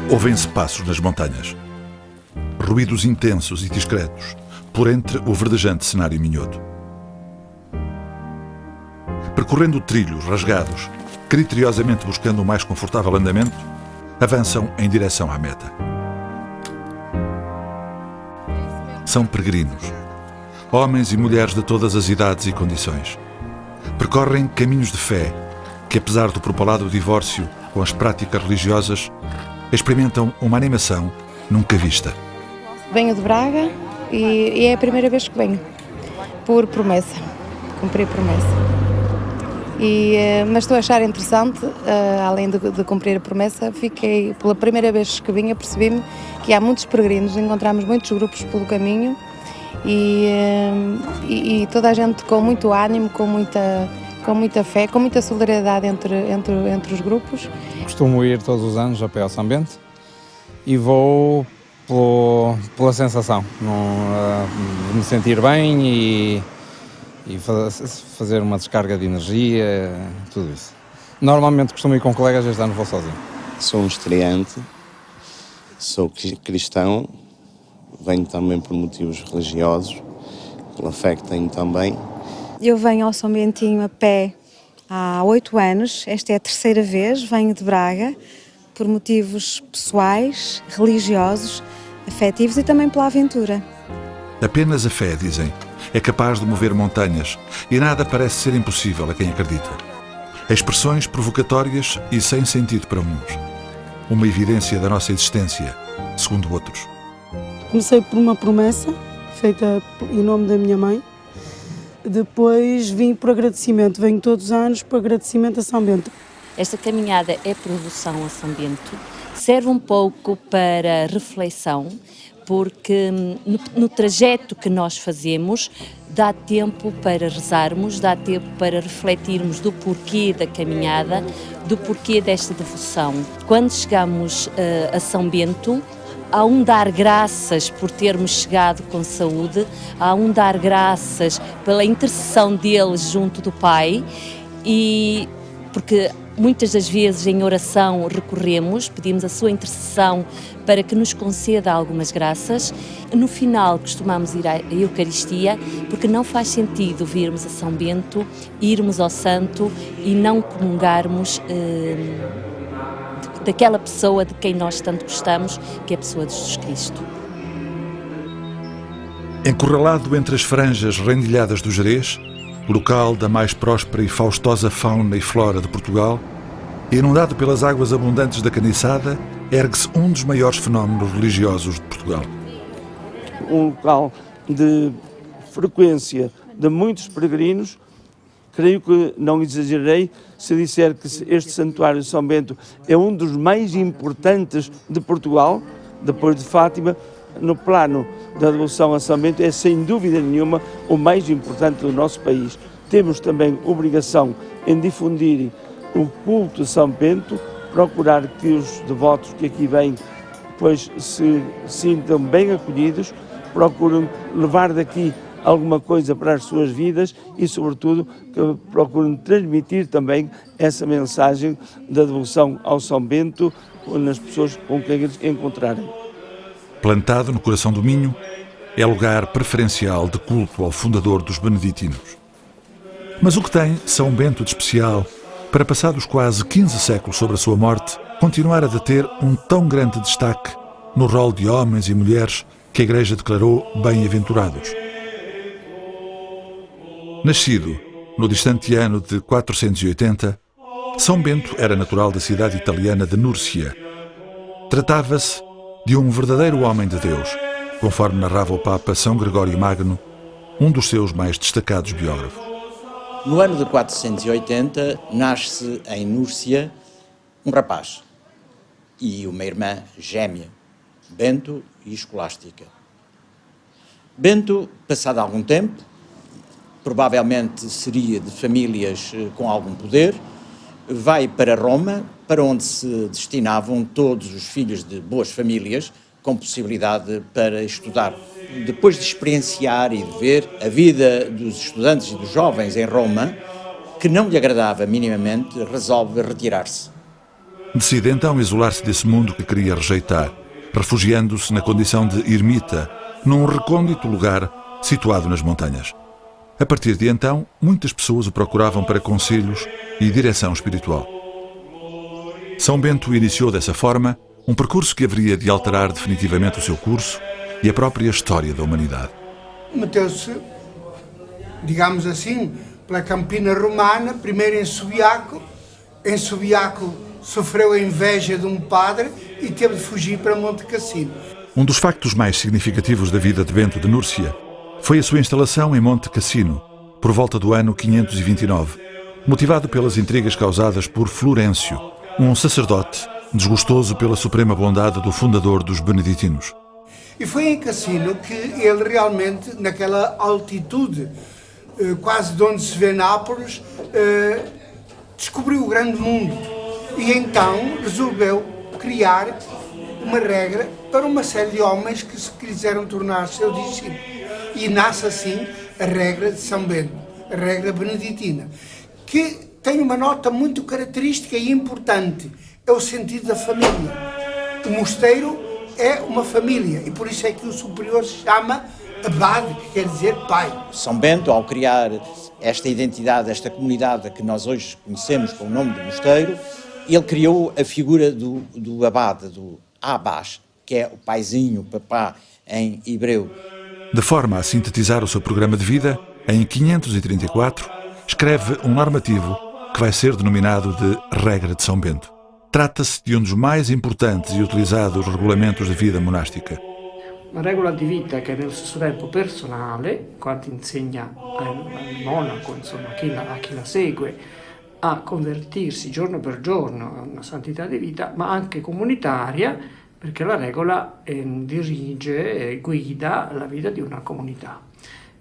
Ouvem-se passos nas montanhas. Ruídos intensos e discretos, por entre o verdejante cenário minhoto. Percorrendo trilhos rasgados, criteriosamente buscando o mais confortável andamento, avançam em direção à meta. São peregrinos, homens e mulheres de todas as idades e condições. Percorrem caminhos de fé que, apesar do propalado divórcio com as práticas religiosas, experimentam uma animação nunca vista. Venho de Braga e é a primeira vez que venho, por promessa, cumpri a promessa. Mas estou a achar interessante, além de cumprir a promessa, pela primeira vez que vim, percebi-me que há muitos peregrinos, encontramos muitos grupos pelo caminho e toda a gente com muito ânimo, com muita fé, com muita solidariedade entre os grupos. Costumo ir todos os anos a pé ao São Bento e vou pela sensação, de me sentir bem e fazer uma descarga de energia, tudo isso. Normalmente costumo ir com colegas, este ano vou sozinho. Sou um estreante, sou cristão, venho também por motivos religiosos, pela fé que tenho também. Eu venho ao São Bentinho a pé há 8 anos, esta é a terceira vez, venho de Braga, por motivos pessoais, religiosos, afetivos e também pela aventura. Apenas a fé, dizem, é capaz de mover montanhas e nada parece ser impossível a quem acredita. Expressões provocatórias e sem sentido para uns. Uma evidência da nossa existência, segundo outros. Comecei por uma promessa, feita em nome da minha mãe. Depois vim por agradecimento, venho todos os anos por agradecimento a São Bento. Esta caminhada é por devoção a São Bento, serve um pouco para reflexão, porque no trajeto que nós fazemos dá tempo para rezarmos, dá tempo para refletirmos do porquê da caminhada, do porquê desta devoção. Quando chegamos a São Bento, há um dar graças por termos chegado com saúde, há um dar graças pela intercessão deles junto do Pai, e porque muitas das vezes em oração recorremos, pedimos a sua intercessão para que nos conceda algumas graças. No final costumamos ir à Eucaristia, porque não faz sentido virmos a São Bento, irmos ao Santo e não comungarmos daquela pessoa de quem nós tanto gostamos, que é a pessoa de Jesus Cristo. Encurralado entre as franjas rendilhadas do Gerês, local da mais próspera e faustosa fauna e flora de Portugal, inundado pelas águas abundantes da Caniçada, ergue-se um dos maiores fenómenos religiosos de Portugal. Um local de frequência de muitos peregrinos. Creio que não exagerei se disser que este Santuário de São Bento é um dos mais importantes de Portugal, depois de Fátima. No plano da devoção a São Bento é sem dúvida nenhuma o mais importante do nosso país. Temos também obrigação em difundir o culto de São Bento, procurar que os devotos que aqui vêm pois se sintam bem acolhidos, procuram levar daqui alguma coisa para as suas vidas e, sobretudo, que procuram transmitir também essa mensagem da devoção ao São Bento nas pessoas com quem eles encontrarem. Plantado no coração do Minho, é lugar preferencial de culto ao fundador dos beneditinos. Mas o que tem São Bento de especial para, passados quase 15 séculos sobre a sua morte, continuar a deter um tão grande destaque no rol de homens e mulheres que a Igreja declarou bem-aventurados? Nascido no distante ano de 480, São Bento era natural da cidade italiana de Nursia. Tratava-se de um verdadeiro homem de Deus, conforme narrava o Papa São Gregório Magno, um dos seus mais destacados biógrafos. No ano de 480, nasce em Nursia um rapaz e uma irmã gêmea, Bento e Escolástica. Bento, passado algum tempo, provavelmente seria de famílias com algum poder, vai para Roma, para onde se destinavam todos os filhos de boas famílias com possibilidade para estudar. Depois de experienciar e de ver a vida dos estudantes e dos jovens em Roma, que não lhe agradava minimamente, resolve retirar-se. Decide então isolar-se desse mundo que queria rejeitar, refugiando-se na condição de ermita, num recôndito lugar situado nas montanhas. A partir de então, muitas pessoas o procuravam para conselhos e direção espiritual. São Bento iniciou dessa forma um percurso que haveria de alterar definitivamente o seu curso e a própria história da humanidade. Meteu-se, digamos assim, pela Campina Romana, primeiro em Subiaco. Em Subiaco sofreu a inveja de um padre e teve de fugir para Monte Cassino. Um dos factos mais significativos da vida de Bento de Núrcia foi a sua instalação em Monte Cassino, por volta do ano 529, motivado pelas intrigas causadas por Florencio, um sacerdote desgostoso pela suprema bondade do fundador dos beneditinos. E foi em Cassino que ele realmente, naquela altitude, quase de onde se vê Nápoles, descobriu o grande mundo. E então resolveu criar uma regra para uma série de homens que se quiseram tornar seus discípulos. E nasce assim a regra de São Bento, a regra beneditina, que tem uma nota muito característica e importante, é o sentido da família. O mosteiro é uma família e por isso é que o superior se chama abade, que quer dizer pai. São Bento, ao criar esta identidade, esta comunidade que nós hoje conhecemos com o nome do mosteiro, ele criou a figura do abade, do Abbas, que é o paizinho, o papá, em hebreu. De forma a sintetizar o seu programa de vida, em 534, escreve um normativo que vai ser denominado de Regra de São Bento. Trata-se de um dos mais importantes e utilizados regulamentos de vida monástica. Una regola di vita che nello stesso tempo personale, quando insegna al monaco, insomma, a chi la segue, a convertirsi giorno per giorno a una santità di vita, ma anche comunitaria, perché la regola dirige e guida la vita di una comunità.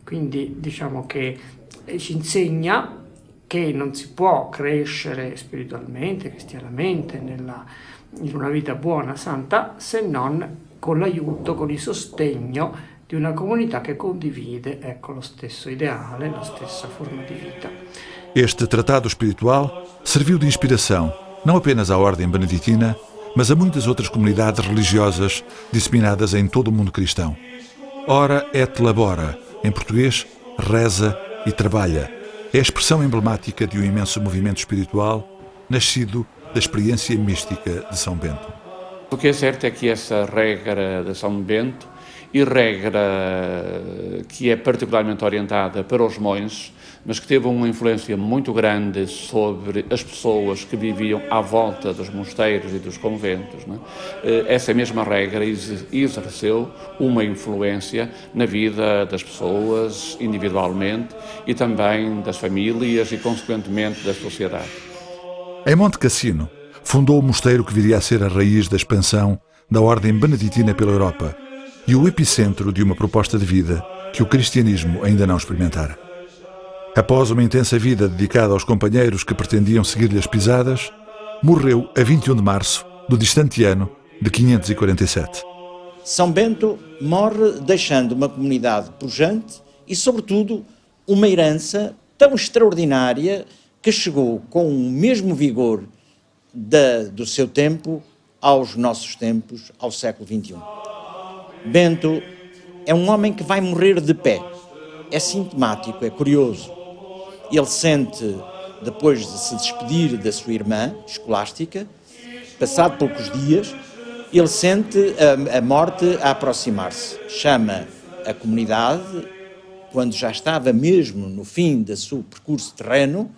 Quindi diciamo che ci insegna che non si può crescere spiritualmente, cristianamente, in una vita buona, santa, se non con l'aiuto, con il sostegno di una comunità che condivide, ecco, lo stesso ideale, la stessa forma di vita. Este tratado espiritual serviu de inspiração não apenas à ordem beneditina, mas a muitas outras comunidades religiosas disseminadas em todo o mundo cristão. Ora et labora, em português, reza e trabalha, é a expressão emblemática de um imenso movimento espiritual nascido da experiência mística de São Bento. O que é certo é que essa regra de São Bento, e regra que é particularmente orientada para os monges, mas que teve uma influência muito grande sobre as pessoas que viviam à volta dos mosteiros e dos conventos, não é? Essa mesma regra exerceu uma influência na vida das pessoas individualmente e também das famílias e, consequentemente, da sociedade. Em Monte Cassino, fundou o mosteiro que viria a ser a raiz da expansão da ordem beneditina pela Europa e o epicentro de uma proposta de vida que o cristianismo ainda não experimentara. Após uma intensa vida dedicada aos companheiros que pretendiam seguir-lhe as pisadas, morreu a 21 de março do distante ano de 547. São Bento morre deixando uma comunidade pujante e, sobretudo, uma herança tão extraordinária que chegou com o mesmo vigor do seu tempo aos nossos tempos, ao século XXI. Bento é um homem que vai morrer de pé. É sintomático, é curioso. Ele sente, depois de se despedir da sua irmã escolástica, passado poucos dias, ele sente a morte a aproximar-se. Chama a comunidade, quando já estava mesmo no fim do seu percurso terreno,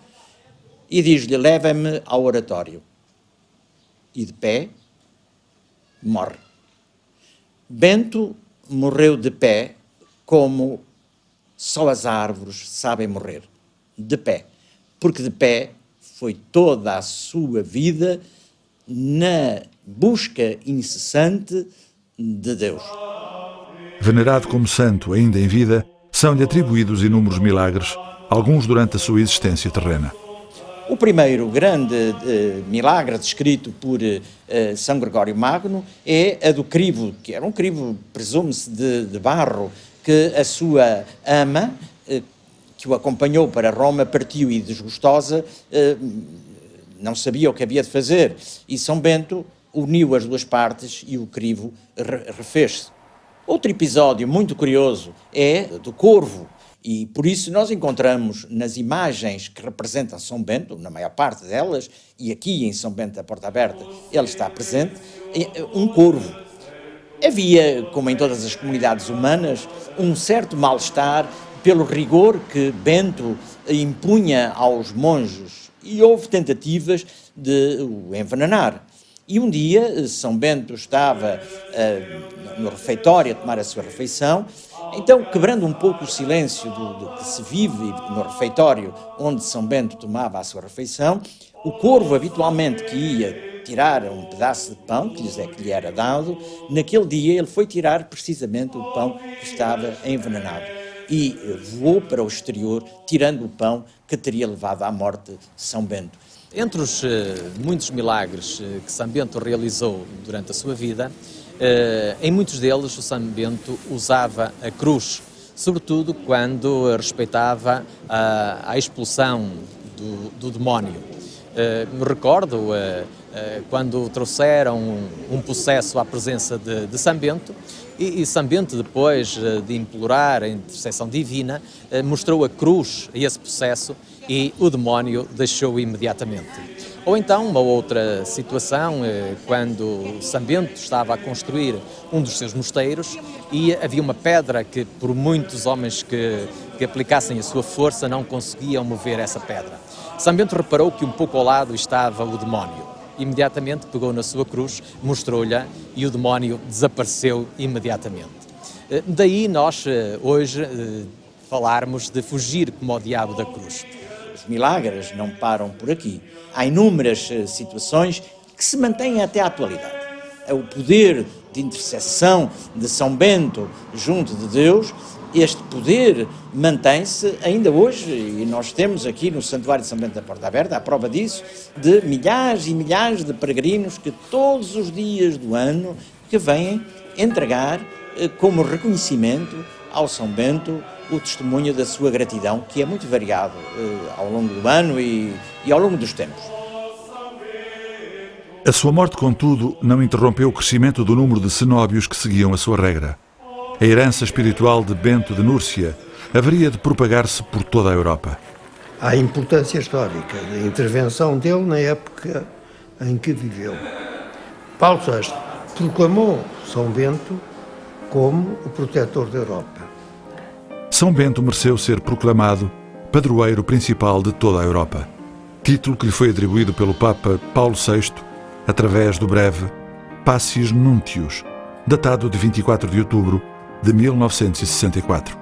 e diz-lhe: leva-me ao oratório. E de pé, morre. Bento morreu de pé como só as árvores sabem morrer. De pé. Porque de pé foi toda a sua vida na busca incessante de Deus. Venerado como santo ainda em vida, são-lhe atribuídos inúmeros milagres, alguns durante a sua existência terrena. O primeiro grande milagre descrito por São Gregório Magno é a do crivo, que era um crivo, presume-se, de barro, que a sua ama, que o acompanhou para Roma, partiu e desgostosa, não sabia o que havia de fazer, e São Bento uniu as duas partes e o crivo refez-se. Outro episódio muito curioso é do corvo, e por isso nós encontramos nas imagens que representam São Bento, na maior parte delas, e aqui em São Bento da Porta Aberta ele está presente, um corvo. Havia, como em todas as comunidades humanas, um certo mal-estar pelo rigor que Bento impunha aos monjos, e houve tentativas de o envenenar. E um dia São Bento estava no refeitório a tomar a sua refeição, então, quebrando um pouco o silêncio do que se vive no refeitório onde São Bento tomava a sua refeição, o corvo habitualmente que ia tirar um pedaço de pão que lhe era dado, naquele dia ele foi tirar precisamente o pão que estava envenenado e voou para o exterior, tirando o pão que teria levado à morte de São Bento. Entre os muitos milagres que São Bento realizou durante a sua vida, em muitos deles o São Bento usava a cruz, sobretudo quando respeitava a expulsão do demónio. Me recordo quando trouxeram um possesso à presença de São Bento, e São Bento, depois de implorar a intercessão divina, mostrou a cruz a esse possesso e o demónio deixou imediatamente. Ou então, uma outra situação, quando São Bento estava a construir um dos seus mosteiros e havia uma pedra que, por muitos homens que aplicassem a sua força, não conseguiam mover essa pedra. São Bento reparou que um pouco ao lado estava o demónio. Imediatamente pegou na sua cruz, mostrou-lhe e o demónio desapareceu imediatamente. Daí nós hoje falarmos de fugir como ao diabo da cruz. Os milagres não param por aqui. Há inúmeras situações que se mantêm até à atualidade. O poder de intercessão de São Bento junto de Deus, este poder mantém-se ainda hoje, e nós temos aqui no Santuário de São Bento da Porta Aberta a prova disso, de milhares e milhares de peregrinos que todos os dias do ano que vêm entregar como reconhecimento ao São Bento o testemunho da sua gratidão, que é muito variado ao longo do ano e ao longo dos tempos. A sua morte, contudo, não interrompeu o crescimento do número de cenóbios que seguiam a sua regra. A herança espiritual de Bento de Núrcia haveria de propagar-se por toda a Europa. Há importância histórica da intervenção dele na época em que viveu. Paulo VI proclamou São Bento como o protetor da Europa. São Bento mereceu ser proclamado padroeiro principal de toda a Europa, título que lhe foi atribuído pelo Papa Paulo VI através do breve Passis Nuntius, datado de 24 de outubro de 1964.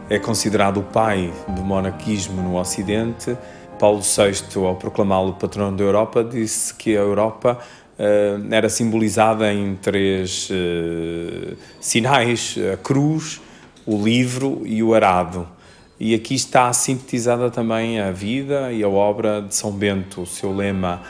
É considerado o pai do monarquismo no Ocidente. Paulo VI, ao proclamá-lo patrono da Europa, disse que a Europa era simbolizada em três sinais: a cruz, o livro e o arado. E aqui está sintetizada também a vida e a obra de São Bento. O seu lema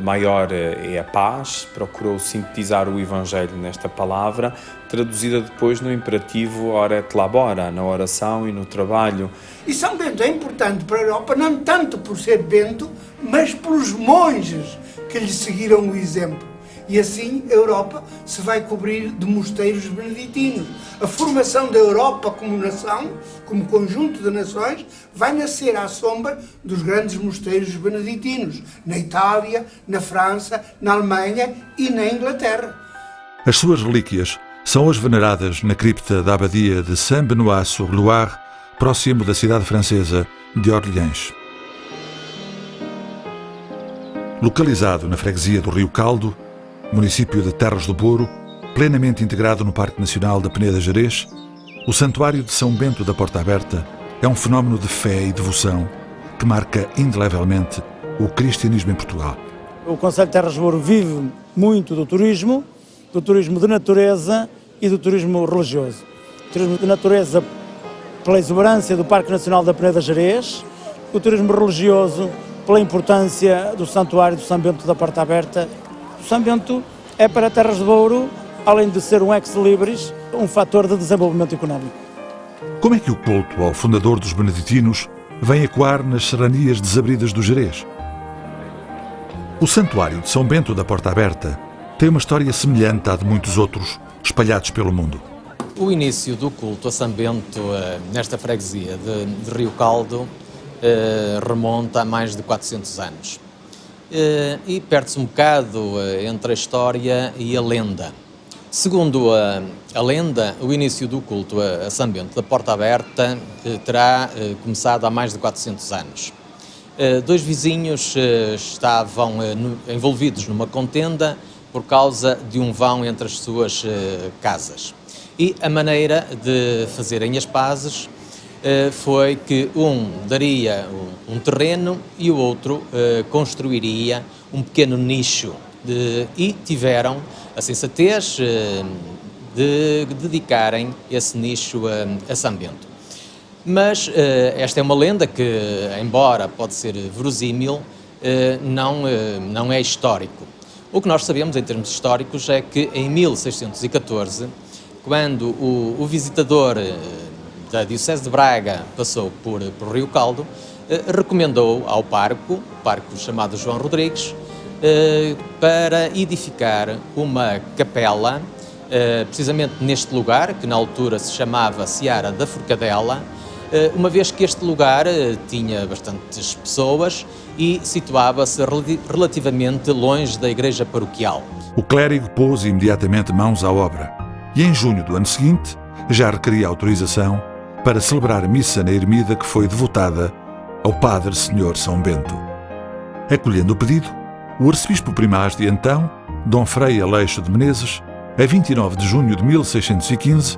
maior é a paz, procurou sintetizar o Evangelho nesta palavra, traduzida depois no imperativo ora et labora, na oração e no trabalho. E São Bento é importante para a Europa, não tanto por ser Bento, mas pelos monges que lhe seguiram o exemplo. E assim a Europa se vai cobrir de mosteiros beneditinos. A formação da Europa como nação, como conjunto de nações, vai nascer à sombra dos grandes mosteiros beneditinos, na Itália, na França, na Alemanha e na Inglaterra. As suas relíquias são hoje veneradas na cripta da abadia de Saint-Benoît-sur-Loire, próximo da cidade francesa de Orleans. Localizado na freguesia do Rio Caldo, município de Terras do Boro, plenamente integrado no Parque Nacional da Peneda Gerês, o Santuário de São Bento da Porta Aberta é um fenómeno de fé e devoção que marca indelevelmente o cristianismo em Portugal. O Concelho de Terras do Boro vive muito do turismo de natureza e do turismo religioso. O turismo de natureza pela exuberância do Parque Nacional da Peneda Gerês, o turismo religioso pela importância do Santuário de São Bento da Porta Aberta. São Bento é para Terras do Boro, além de ser um ex-libris, um fator de desenvolvimento económico. Como é que o culto ao fundador dos beneditinos vem ecoar nas serranias desabridas do Gerês? O Santuário de São Bento da Porta Aberta tem uma história semelhante à de muitos outros, espalhados pelo mundo. O início do culto a São Bento nesta freguesia de Rio Caldo remonta a mais de 400 anos. E perde-se um bocado entre a história e a lenda. Segundo a lenda, o início do culto a São Bento da Porta Aberta terá começado há mais de 400 anos. Dois vizinhos estavam envolvidos numa contenda por causa de um vão entre as suas casas. E a maneira de fazerem as pazes foi que um daria um terreno e o outro construiria um pequeno nicho e tiveram a sensatez de dedicarem esse nicho a São Bento. Mas esta é uma lenda que, embora pode ser verosímil, não é histórico. O que nós sabemos em termos históricos é que em 1614, quando o visitador da Diocese de Braga passou por Rio Caldo, recomendou ao parco chamado João Rodrigues, para edificar uma capela, precisamente neste lugar, que na altura se chamava Seara da Forcadela, uma vez que este lugar tinha bastantes pessoas e situava-se relativamente longe da igreja paroquial. O clérigo pôs imediatamente mãos à obra e em junho do ano seguinte já requeria autorização para celebrar a missa na ermida que foi devotada ao Padre Senhor São Bento. Acolhendo o pedido, o arcebispo primaz de então, Dom Frei Aleixo de Menezes, a 29 de junho de 1615,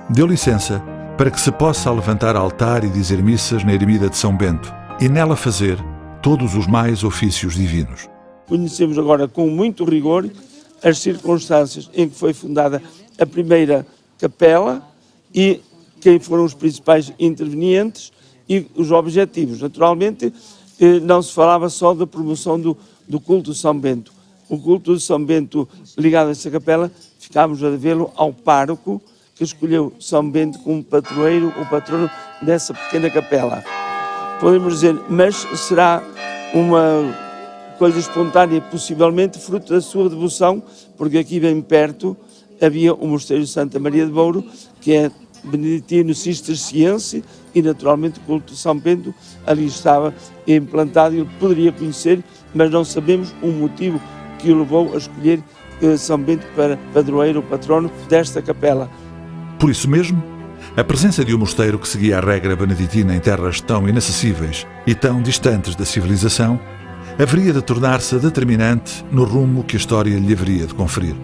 deu licença para que se possa levantar altar e dizer missas na ermida de São Bento e nela fazer todos os mais ofícios divinos. Conhecemos agora com muito rigor as circunstâncias em que foi fundada a primeira capela e quem foram os principais intervenientes e os objetivos. Naturalmente, não se falava só da promoção do culto de São Bento. O culto de São Bento ligado a essa capela, ficámos a devê-lo ao pároco que escolheu São Bento como padroeiro ou patrono dessa pequena capela. Podemos dizer, mas será uma coisa espontânea, possivelmente fruto da sua devoção, porque aqui bem perto havia o Mosteiro de Santa Maria de Bouro, que é beneditino cisterciense, e naturalmente o culto de São Bento ali estava implantado e ele poderia conhecer, mas não sabemos o motivo que o levou a escolher São Bento para padroeiro ou patrono desta capela. Por isso mesmo, a presença de um mosteiro que seguia a regra beneditina em terras tão inacessíveis e tão distantes da civilização, haveria de tornar-se determinante no rumo que a história lhe haveria de conferir.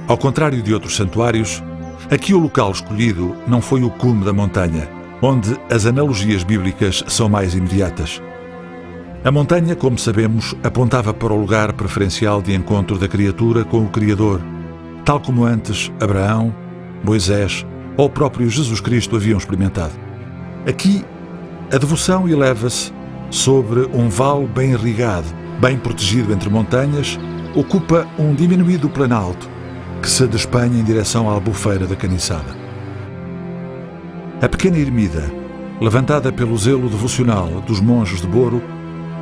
Ao contrário de outros santuários, aqui o local escolhido não foi o cume da montanha, onde as analogias bíblicas são mais imediatas. A montanha, como sabemos, apontava para o lugar preferencial de encontro da criatura com o Criador, tal como antes Abraão, Moisés ou o próprio Jesus Cristo haviam experimentado. Aqui, a devoção eleva-se sobre um vale bem irrigado, bem protegido entre montanhas, ocupa um diminuído planalto que se despenha em direção à albufeira da Caniçada. A pequena ermida, levantada pelo zelo devocional dos monges de Boro,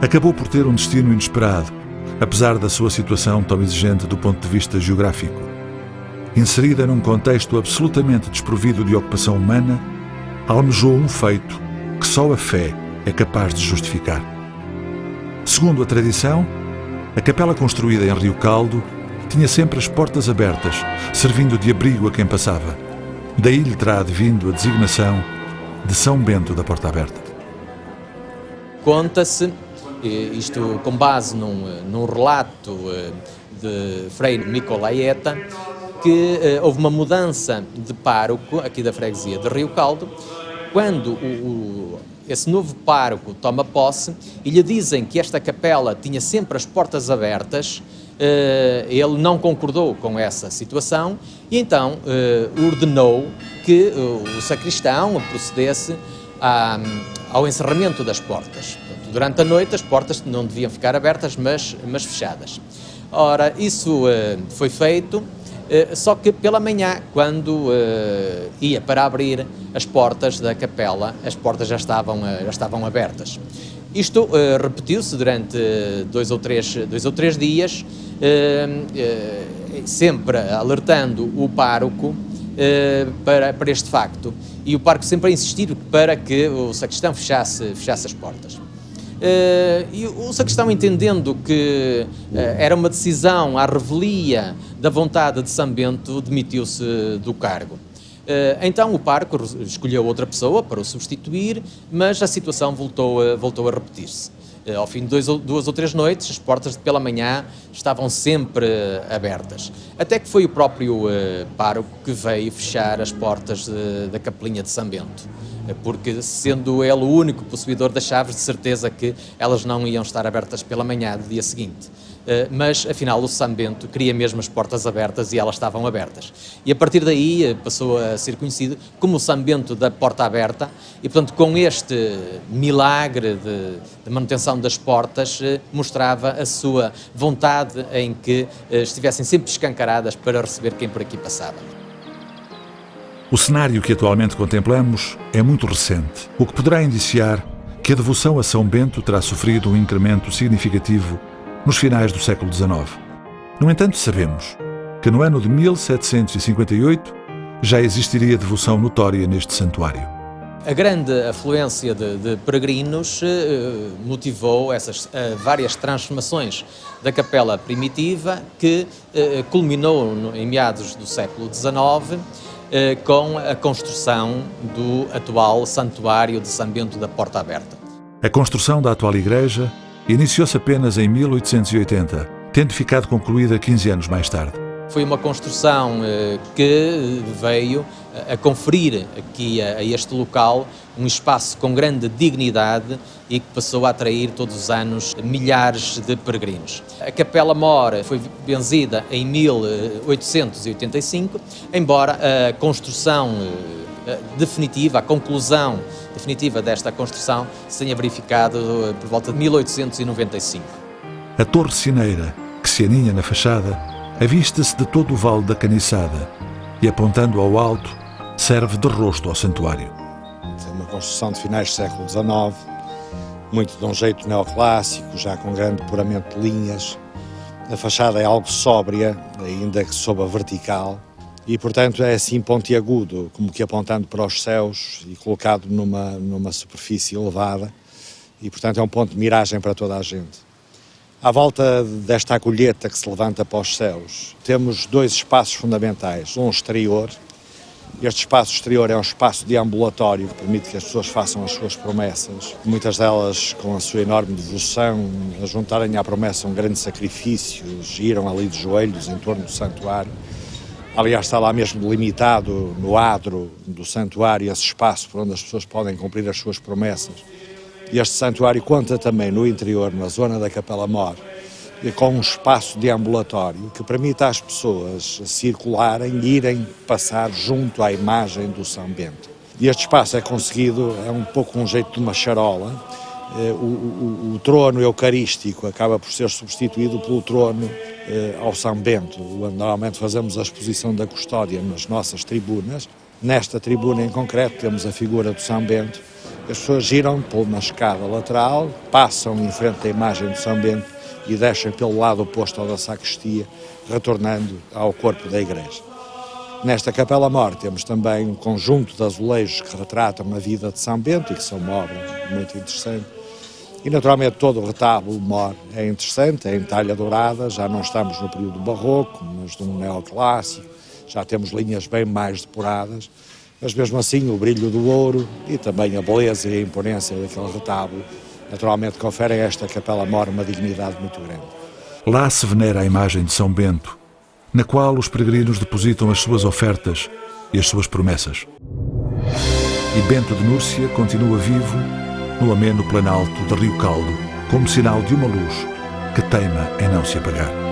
acabou por ter um destino inesperado, apesar da sua situação tão exigente do ponto de vista geográfico. Inserida num contexto absolutamente desprovido de ocupação humana, almejou um feito que só a fé é capaz de justificar. Segundo a tradição, a capela construída em Rio Caldo tinha sempre as portas abertas, servindo de abrigo a quem passava. Daí lhe terá advindo a designação de São Bento da Porta Aberta. Conta-se, isto com base num relato de Frei Nicolaeta, que houve uma mudança de pároco aqui da freguesia de Rio Caldo, quando esse novo pároco toma posse e lhe dizem que esta capela tinha sempre as portas abertas, ele não concordou com essa situação e então ordenou que o sacristão procedesse ao encerramento das portas. Durante a noite as portas não deviam ficar abertas, mas fechadas. Ora, isso foi feito, só que pela manhã, quando ia para abrir as portas da capela, as portas já estavam abertas. Isto repetiu-se durante dois ou três dias, sempre alertando o pároco para este facto, e o pároco sempre a insistir para que o sacristão fechasse as portas. E o sacristão, entendendo que era uma decisão à revelia da vontade de São Bento, demitiu-se do cargo. Então o pároco escolheu outra pessoa para o substituir, mas a situação voltou a repetir-se. Ao fim de duas ou três noites, as portas de pela manhã estavam sempre abertas. Até que foi o próprio pároco que veio fechar as portas da capelinha de São Bento, porque, sendo ele o único possuidor das chaves, de certeza que elas não iam estar abertas pela manhã do dia seguinte. Mas, afinal, o São Bento queria mesmo as portas abertas e elas estavam abertas. E, a partir daí, passou a ser conhecido como o São Bento da Porta Aberta e, portanto, com este milagre de manutenção das portas, mostrava a sua vontade em que estivessem sempre escancaradas para receber quem por aqui passava. O cenário que atualmente contemplamos é muito recente, o que poderá indiciar que a devoção a São Bento terá sofrido um incremento significativo nos finais do século XIX. No entanto, sabemos que no ano de 1758 já existiria devoção notória neste santuário. A grande afluência de peregrinos motivou essas várias transformações da capela primitiva, que culminou em meados do século XIX com a construção do atual Santuário de São Bento da Porta Aberta. A construção da atual igreja iniciou-se apenas em 1880, tendo ficado concluída 15 anos mais tarde. Foi uma construção que veio a conferir aqui a este local um espaço com grande dignidade e que passou a atrair todos os anos milhares de peregrinos. A Capela Mor foi benzida em 1885, embora a construção definitiva, a conclusão definitiva desta construção se tenha verificado por volta de 1895. A Torre Sineira, que se aninha na fachada, avista-se de todo o Vale da Caniçada e, apontando ao alto, serve de rosto ao santuário. É uma construção de finais do século XIX, muito de um jeito neoclássico, já com grande depuramento de linhas. A fachada é algo sóbria, ainda que sob a vertical, e, portanto, é assim pontiagudo, como que apontando para os céus e colocado numa superfície elevada, e, portanto, é um ponto de miragem para toda a gente. À volta desta acolheta que se levanta para os céus, temos dois espaços fundamentais, um exterior. Este espaço exterior é um espaço deambulatório que permite que as pessoas façam as suas promessas, muitas delas com a sua enorme devoção, a juntarem à promessa um grande sacrifício, giram ali de joelhos em torno do santuário. Aliás, está lá mesmo delimitado no adro do santuário esse espaço por onde as pessoas podem cumprir as suas promessas. E este santuário conta também no interior, na zona da Capela Mor, com um espaço deambulatório que permite às pessoas circularem e irem passar junto à imagem do São Bento. E este espaço é conseguido, é um pouco um jeito de uma charola. O trono eucarístico acaba por ser substituído pelo trono ao São Bento. Normalmente fazemos a exposição da custódia nas nossas tribunas. Nesta tribuna em concreto temos a figura do São Bento. As pessoas giram por uma escada lateral, passam em frente à imagem do São Bento e descem pelo lado oposto ao da sacristia, retornando ao corpo da igreja. Nesta Capela Mor temos também um conjunto de azulejos que retratam a vida de São Bento e que são uma obra muito interessante. E naturalmente todo o retábulo Mor é interessante, é em talha dourada, já não estamos no período barroco, mas de um neoclássico, já temos linhas bem mais depuradas, mas mesmo assim o brilho do ouro e também a beleza e a imponência daquele retábulo naturalmente conferem a esta Capela Mor uma dignidade muito grande. Lá se venera a imagem de São Bento, na qual os peregrinos depositam as suas ofertas e as suas promessas. E Bento de Núrcia continua vivo no ameno planalto de Rio Caldo, como sinal de uma luz que teima em não se apagar.